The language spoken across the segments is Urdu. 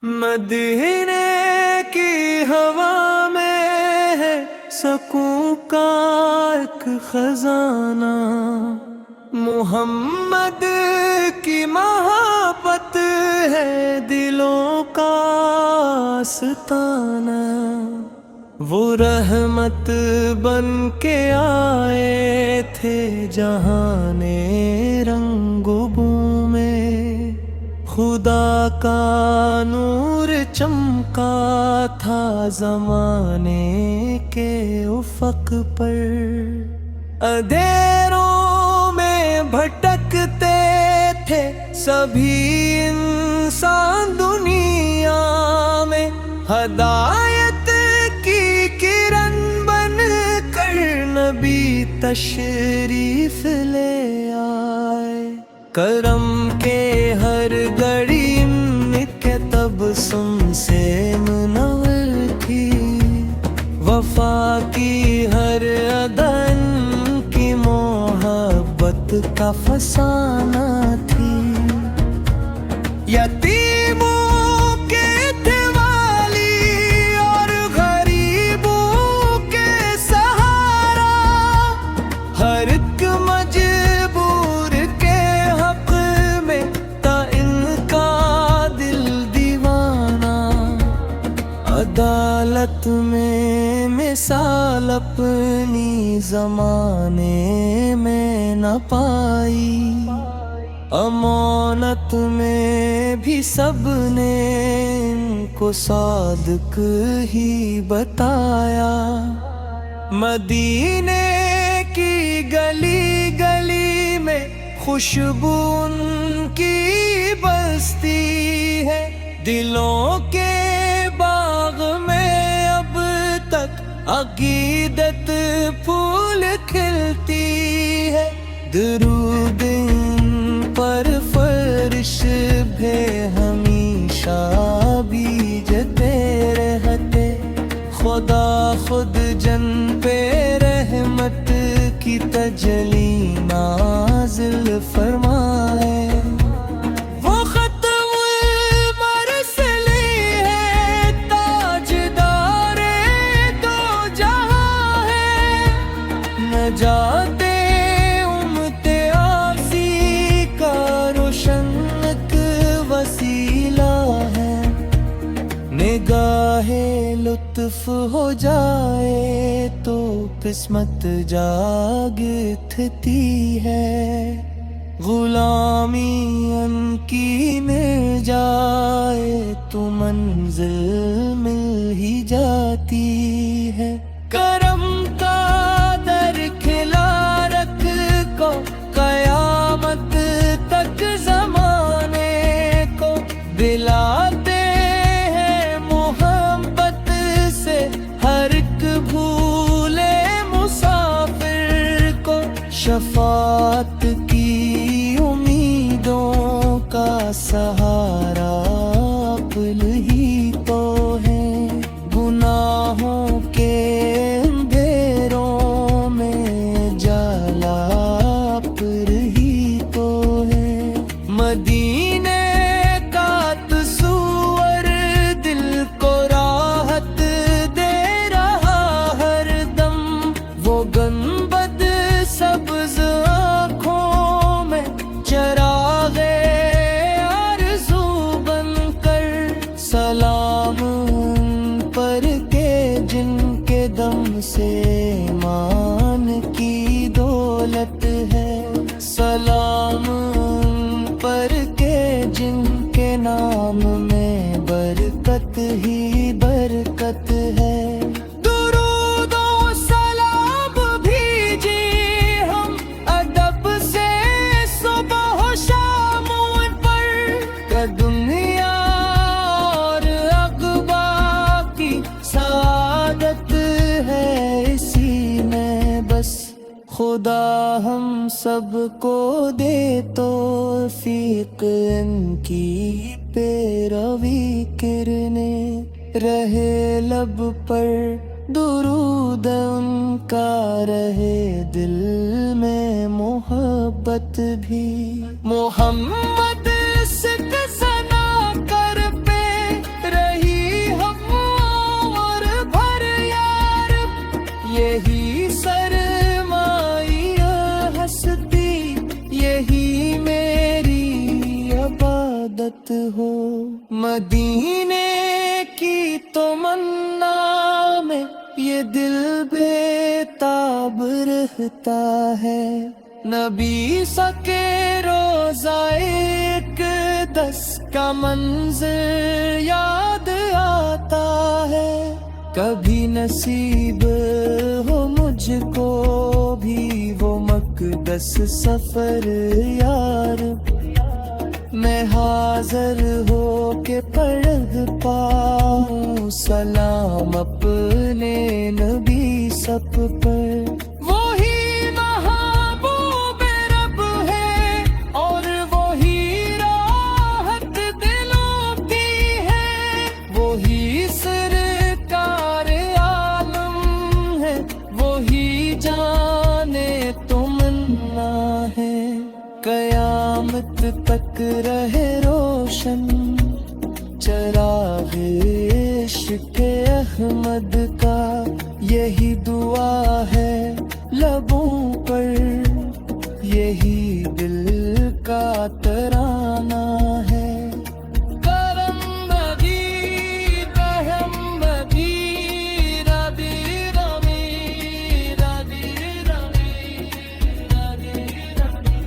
مدینے کی ہوا میں ہے سکون کا ایک خزانہ، محمد کی محبت ہے دلوں کا آستانہ۔ وہ رحمت بن کے آئے تھے جہاں رنگ و بو میں، خدا کا نور چمکا تھا زمانے کے افق پر۔ اندھیروں میں بھٹکتے تھے سبھی انسان دنیا میں، ہدایت کی کرن بن کر نبی تشریف لے آئے۔ کرم کے ہر گھڑی ان کے تبسم سے منور تھی، وفا کی ہر ادا ان کی محبت کا فسانہ تھی۔ یتیموں کے تھے والی اور غریبوں کے سہارا، ہر ایک مجبور کے حق میں تھا ان کا دل دیوانہ۔ عدالت میں مثال اپنی زمانے میں نہ پائی، امانت میں بھی سب نے ان کو صادق ہی بتایا۔ مدینے کی گلی گلی میں خوشبو ان کی بستی ہے، دلوں کے باغ میں اب تک عقیدت پھول کھلتی ہے۔ درود ان پر فرش بھی ہمیشہ بھیجتے رہتے، خدا خود جن پہ رحمت کی تجلی نازل فرمائے۔ جاتے امتیازی کا روشن ایک وسیلہ ہے، نگاہ لطف ہو جائے تو قسمت جاگتی ہے، غلامی ان کی مل جائے تو منزل مل ہی جاتی ہے۔ کرم کا قیامت تک زمانے کو دلاتے ہیں محبت سے ہر ایک بھولے مسافر کو، شفاعت کی امیدوں کا سہارا عقل ہی تو ہے، گناہوں کے مدینے کا تصور دل کو راحت دے رہا ہر دم، وہ گنبد سبز آنکھوں میں چراغ آرزو بن کر، سلام ان پر کے جن کے دم سے ایمان کی دولت ہے، سلام پر کے جن کے نام میں برکت ہی برکت ہے۔ درود و سلام بھیجے ہم ادب سے صبح و شام ان پر، کہ دنیا اور عقبہ کی سعادت ہے اسی میں بس، خدا ہم سب کو دے توفیق ان کی پیروی کرنے، رہے لب پر درود ان کا، رہے دل میں محبت بھی۔ محمد صدق سنا کر پہ مدینے کی تمنا میں یہ دل بےتاب رہتا ہے، نبی سکے روزہ ایک دس کا منظر یاد آتا ہے، کبھی نصیب ہو مجھ کو بھی وہ مقدس سفر یار، میں حاضر ہو کے پڑھ پاؤں سلام اپنے نبی سب پر، وہی محبوب رب ہے اور وہی راحت دلوں کی ہے، وہی سرکار عالم ہے، وہی جانے تمنا ہے، قیامت تک رہے روشن چراغ عشق احمد کا، یہی دعا ہے لبوں پر، یہی دل کا ترانہ ہے، کرم مدی رحم مدی ربی رمی ربی رمی ربی رمی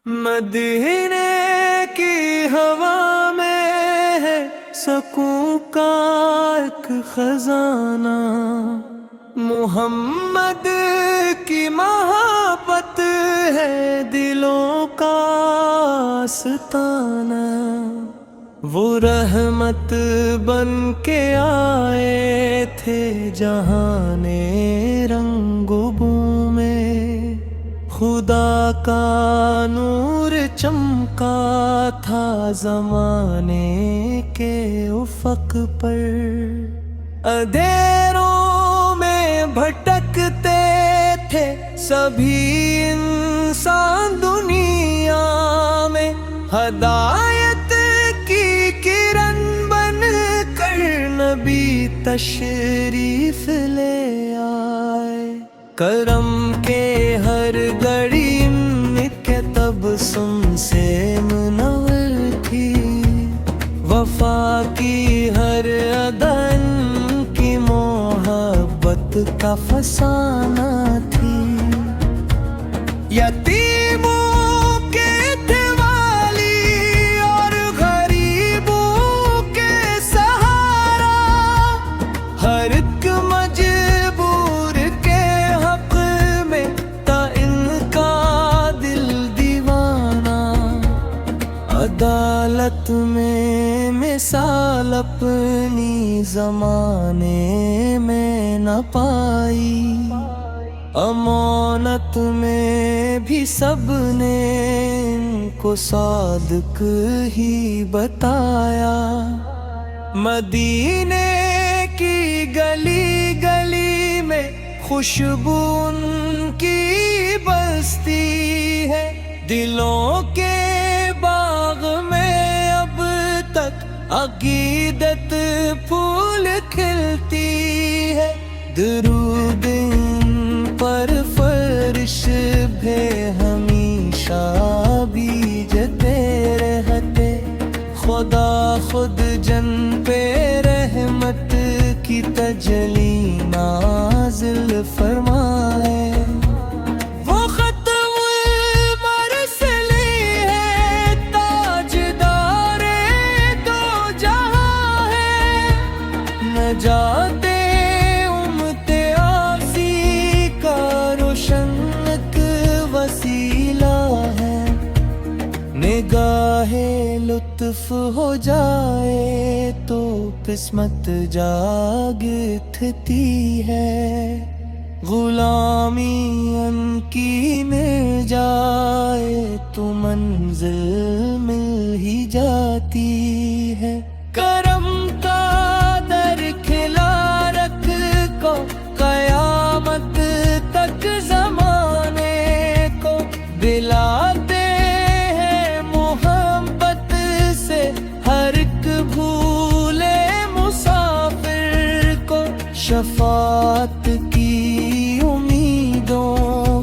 مدینے کی ہوا میں ہے سکون کا ایک خزانہ، محمد کی محبت ہے دلوں کا آستانہ، وہ رحمت بن کے آئے تھے جہاں رنگ و بو میں، خدا کا نور چمکا تھا زمانے کے افق پر، اندھیروں میں بھٹکتے تھے سبھی انسان دنیا میں، ہدایت کی کرن بن کر نبی تشریف لے آئے، کرم کے ہر گھڑی ان کے تبسم سے منور تھی، وفا کی ہر ادا ان کی محبت کا فسانہ تھی، یتیموں کے تھے والی اور غریبوں کے سہارا، ہر ایک مجبور کے حق میں تھا ان کا دل دیوانہ، عدالت میں مثال اپنی زمانے میں نہ پائی، امانت میں بھی سب نے ان کو صادق ہی بتایا، مدینے کی گلی گلی میں خوشبو ان کی بستی ہے، دلوں کے باغ میں اب تک عقیدت پھول کھلتی ہے، درود ان پر فرش بھے ہمیشہ بیجتے رہتے، خدا خود جن پہ رحمت کی تجلی نازل فرمائے، وہ ختم المرسلی ہے، تاجدار دو جہاں ہے، نجات امت آسی کا روشن ایک وسیلہ ہے، نگاہ لطف ہو جائے تو قسمت جاگ اٹھتی ہے، غلامی ان کی مل جائے تو منزل مل ہی جاتی ہے، کرم کا در کھلا رکھ کو قیامت تک زمانے کو دلاتے ہیں محبت سے ہر ایک بھولے مسافر کو، شفاعت کی امیدوں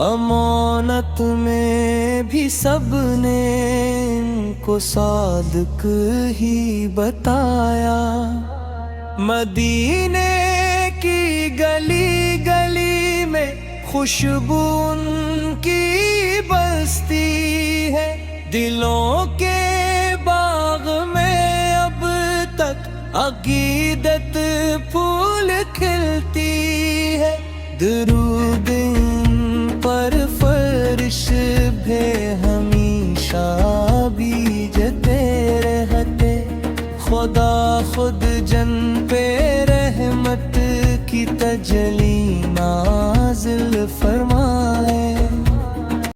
امانت میں بھی سب نے ان کو صادق ہی بتایا، مدینے کی گلی گلی میں خوشبو ان کی بستی ہے، دلوں کے باغ میں اب تک عقیدت پھول کھلتی ہے، درود ان پر فرش بھے ہمیشہ بھیجتے رہتے، خدا خود جن پہ رحمت کی تجلی نازل فرما